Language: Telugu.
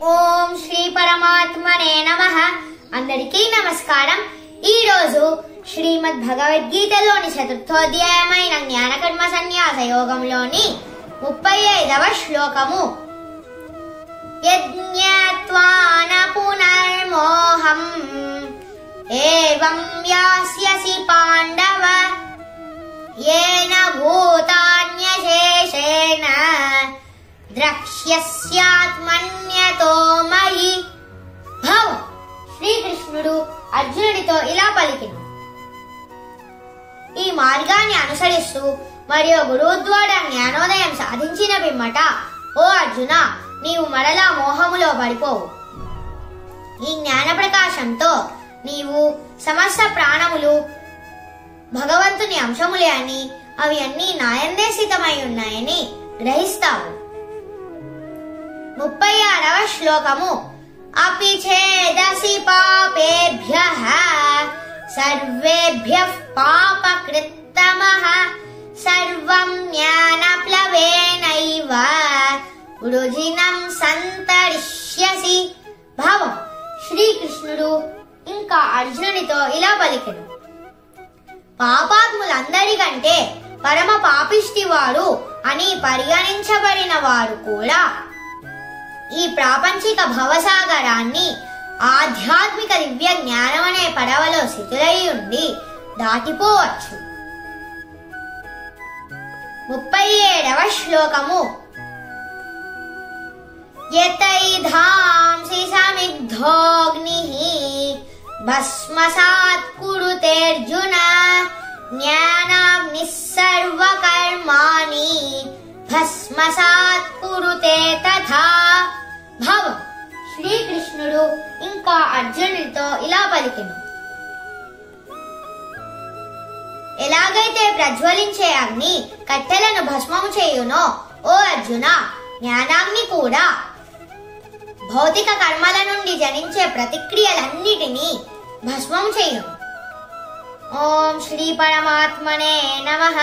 ఓం శ్రీ పరమాత్మనే నమః. అందరికీ నమస్కారం. ఈ రోజు శ్రీమద్ భగవద్గీతలోని చతుర్థోధ్యాయమైన జ్ఞానకర్మ సన్యాస యోగంలోని 35వ శ్లోకము. యజ్ఞాత్వా న పునర్మోహం ఏవం యాస్యసి పాండవ येन भूतान्यशेषेण ద్రక్ష్యస్యాత్మన్యతో మయి. భవ శ్రీకృష్ణుడు అర్జునుడితో ఇలా పలికిను. ఈ మార్గాన్ని అనుసరిస్తూ మరియు గురువు ద్వారా జ్ఞానోదయం సాధించిన పిమ్మట ఓ అర్జున, నీవు మరలా మోహములో పడిపోవు. ఈ జ్ఞాన ప్రకాశంతో నీవు సమస్త ప్రాణములు భగవంతుని అంశములే అని, అవి అన్నీ నాయందే స్థితమై ఉన్నాయని గ్రహిస్తావు. 36వ శ్లోకము. అపి ఛేదసి పాపేభ్యః సర్వేభ్యః పాపకృత్తమః సర్వం జ్ఞానప్లవేనైవ వృజినం సంతరిష్యసి. భావం. శ్రీకృష్ణుడు ఇంకా అర్జునుడితో ఇలా పలికెను. పాపాత్ములందరికంటే పరమ పాపిష్టివాడు అని పరిగణించబడిన వాడు కూడా ఈ ప్రాపంచిక భవసాగరాన్ని ఆధ్యాత్మిక దివ్య జ్ఞానం అనే పడవలో స్థితులై ఉండి దాటిపోవచ్చు. 37వ శ్లోకము. యతైధాంసి సమిద్ధోగ్నిః భస్మసాత్ కురుతేర్జున జ్ఞానాగ్నిః సర్వకర్మాణి భస్మసాత్ కురుతే తథా. భావం. శ్రీకృష్ణుడు ఇంకా అర్జునుడితో ఇలా పలికెను. ఎలాగైతే ప్రజ్వలించే అగ్ని కట్టెలను భస్మము చేయునో, ఓ అర్జున, జ్ఞానాగ్ని కూడా భౌతిక కర్మల నుండి జనించే ప్రతిక్రియలన్నిటినీ భస్మం చేయును. ఓం శ్రీ పరమాత్మనే నమః.